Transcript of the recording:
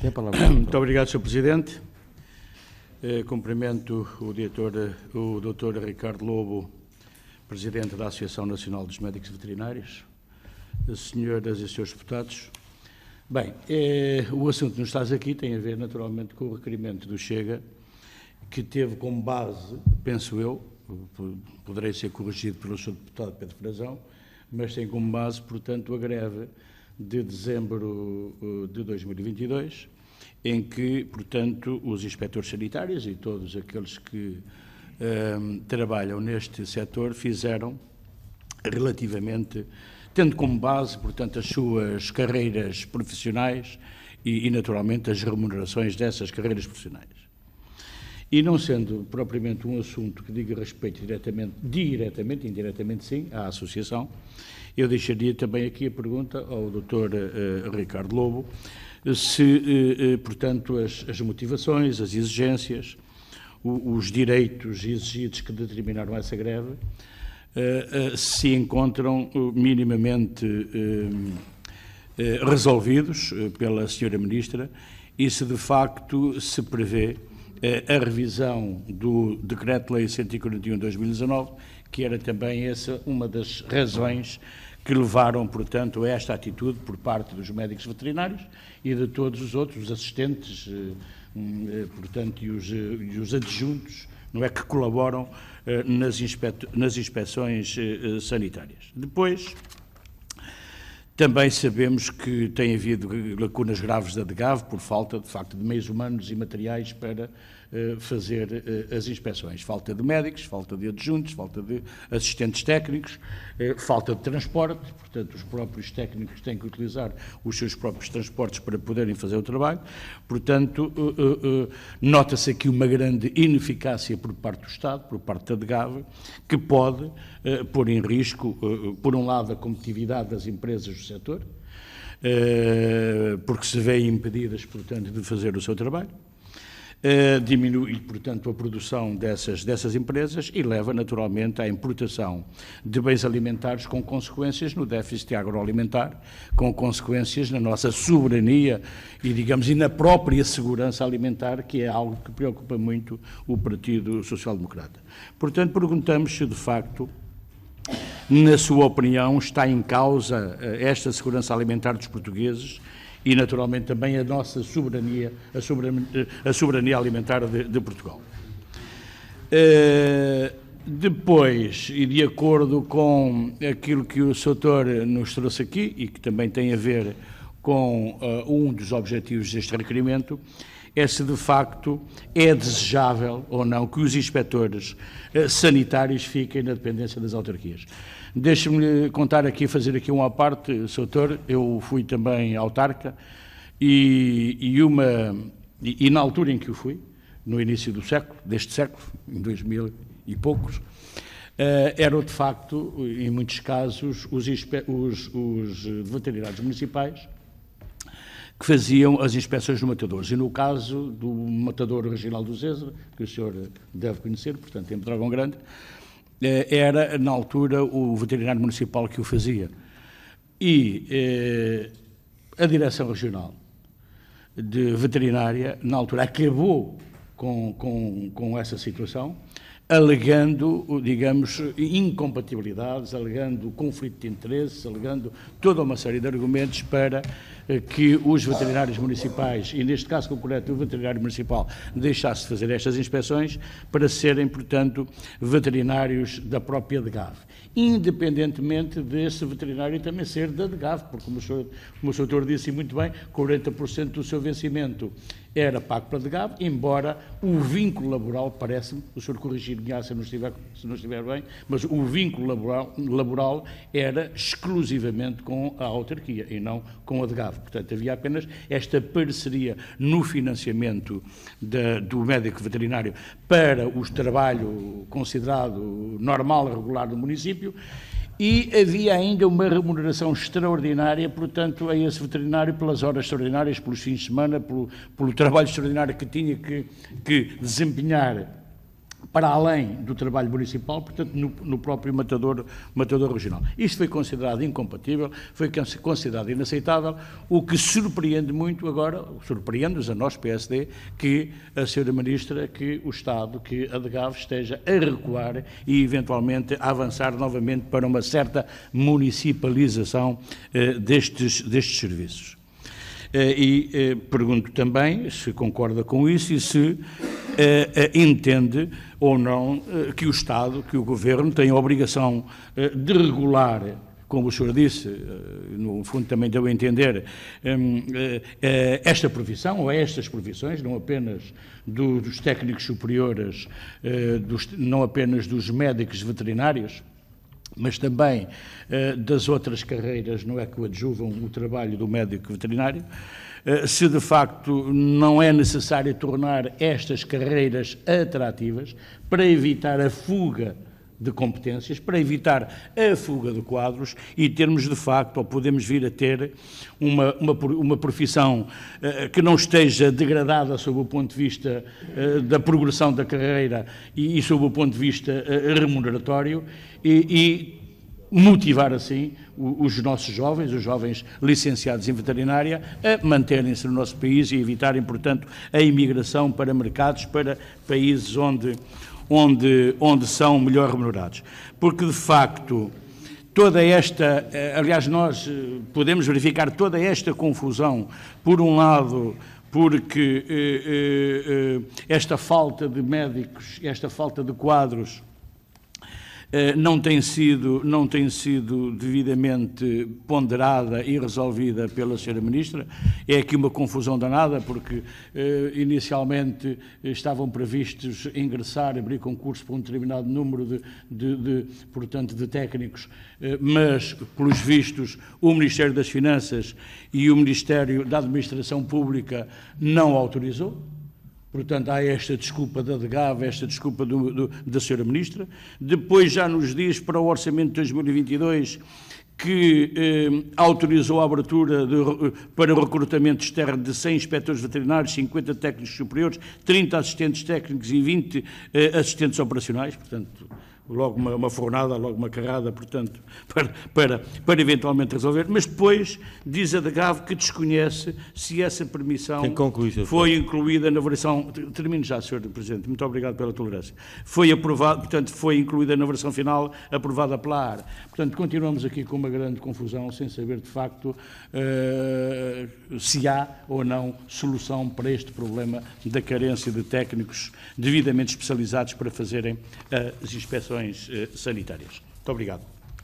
Tem a palavra. Muito obrigado, Sr. Presidente. Cumprimento o Dr. Ricardo Lobo, Presidente da Associação Nacional dos Médicos Veterinários, senhoras e senhores deputados. Bem, o assunto que nos traz aqui tem a ver naturalmente com o requerimento do Chega, que teve como base, penso eu, poderei ser corrigido pelo Sr. Deputado Pedro Frazão, mas tem como base, portanto, a greve de dezembro de 2022, em que, portanto, os inspectores sanitários e todos aqueles que trabalham neste setor fizeram relativamente, tendo como base, portanto, as suas carreiras profissionais e naturalmente, as remunerações dessas carreiras profissionais. E não sendo propriamente um assunto que diga respeito diretamente, indiretamente sim, à associação, eu deixaria também aqui a pergunta ao Dr. Ricardo Lobo, se, portanto, as motivações, as exigências, os direitos exigidos que determinaram essa greve, se encontram minimamente resolvidos pela Sra. Ministra e se, de facto, se prevê a revisão do Decreto-Lei 141 de 2019, que era também essa uma das razões que levaram, portanto, a esta atitude por parte dos médicos veterinários e de todos os outros, os assistentes, portanto, e os adjuntos, não é, que colaboram nas inspeções sanitárias. Depois, também sabemos que tem havido lacunas graves da DGAV por falta, de facto, de meios humanos e materiais para fazer as inspeções. Falta de médicos, falta de adjuntos, falta de assistentes técnicos, falta de transporte, portanto, os próprios técnicos têm que utilizar os seus próprios transportes para poderem fazer o trabalho. Portanto, nota-se aqui uma grande ineficácia por parte do Estado, por parte da DGAV, que pode pôr em risco, por um lado, a competitividade das empresas do setor, porque se veem impedidas, portanto, de fazer o seu trabalho, diminui, portanto, a produção dessas empresas e leva, naturalmente, à importação de bens alimentares com consequências no déficit agroalimentar, com consequências na nossa soberania e, digamos, e na própria segurança alimentar, que é algo que preocupa muito o Partido Social Democrata. Portanto, perguntamos se, de facto, na sua opinião, está em causa esta segurança alimentar dos portugueses e, naturalmente, também a nossa soberania, a soberania alimentar de Portugal. Depois, e de acordo com aquilo que o Sr. nos trouxe aqui, e que também tem a ver com um dos objetivos deste requerimento, é se de facto é desejável ou não que os inspectores sanitários fiquem na dependência das autarquias. Deixe-me contar aqui, fazer aqui uma parte, Sr. Doutor, eu fui também autarca e na altura em que eu fui, no início do século, deste século, em 2000 e poucos, eram de facto, em muitos casos, os veterinários municipais que faziam as inspeções no matadores. E no caso do matador regional do Zezer, que o senhor deve conhecer, portanto, em Dragão Grande, era, na altura, o veterinário municipal que o fazia. E a Direção Regional de Veterinária, na altura, acabou com essa situação, alegando, digamos, incompatibilidades, alegando conflito de interesses, alegando toda uma série de argumentos para que os veterinários municipais, e neste caso concreto o veterinário municipal, deixasse de fazer estas inspeções para serem, portanto, veterinários da própria DGAV, independentemente desse veterinário também ser da DGAV, porque, como o Sr. Doutor disse muito bem, 40% do seu vencimento era pago pela DGAV, embora o vínculo laboral, parece-me, o Sr. corrigir-me se não estiver bem, mas o vínculo laboral era exclusivamente com a autarquia e não com a DGAV. Portanto, havia apenas esta parceria no financiamento do médico veterinário para o trabalho considerado normal, regular do município, e havia ainda uma remuneração extraordinária, portanto, a esse veterinário pelas horas extraordinárias, pelos fins de semana, pelo trabalho extraordinário que tinha que desempenhar para além do trabalho municipal, portanto, no próprio matador regional. Isto foi considerado incompatível, foi considerado inaceitável, o que surpreende muito agora, surpreende-nos a nós, PSD, que a Sra. Ministra, que o Estado, que a DGAV esteja a recuar e, eventualmente, a avançar novamente para uma certa municipalização destes serviços. E pergunto também se concorda com isso e se entende ou não que o Estado, que o Governo tem a obrigação de regular, como o senhor disse, no fundo também deu a entender, esta profissão ou estas profissões, não apenas dos técnicos superiores, não apenas dos médicos veterinários, mas também das outras carreiras, não é, que adjuvam o trabalho do médico veterinário, se de facto não é necessário tornar estas carreiras atrativas para evitar a fuga de competências, para evitar a fuga de quadros e termos de facto, ou podemos vir a ter, uma profissão que não esteja degradada sob o ponto de vista da progressão da carreira e sob o ponto de vista remuneratório e motivar assim os nossos jovens, os jovens licenciados em veterinária, a manterem-se no nosso país e evitarem, portanto, a imigração para mercados, para países onde são melhor remunerados. Porque, de facto, toda esta, aliás, nós podemos verificar toda esta confusão, por um lado, porque esta falta de médicos, esta falta de quadros, não tem sido devidamente ponderada e resolvida pela Sra. Ministra. É aqui uma confusão danada, porque inicialmente estavam previstos abrir concurso para um determinado número portanto, de técnicos, mas, pelos vistos, o Ministério das Finanças e o Ministério da Administração Pública não autorizou. Portanto, há esta desculpa da DGAV, esta desculpa da Sra. Ministra. Depois já nos diz para o Orçamento de 2022 que autorizou a abertura para o recrutamento externo de 100 inspectores veterinários, 50 técnicos superiores, 30 assistentes técnicos e 20 assistentes operacionais. Portanto, logo uma fornada, logo uma carrada, portanto, para eventualmente resolver. Mas depois diz a DGAV que desconhece se essa permissão foi incluída na versão... Termino já, Sr. Presidente, muito obrigado pela tolerância. Foi aprovado, portanto, foi incluída na versão final, aprovada pela AR. Portanto, continuamos aqui com uma grande confusão, sem saber, de facto, se há ou não solução para este problema da carência de técnicos devidamente especializados para fazerem as inspeções sanitárias. Muito obrigado.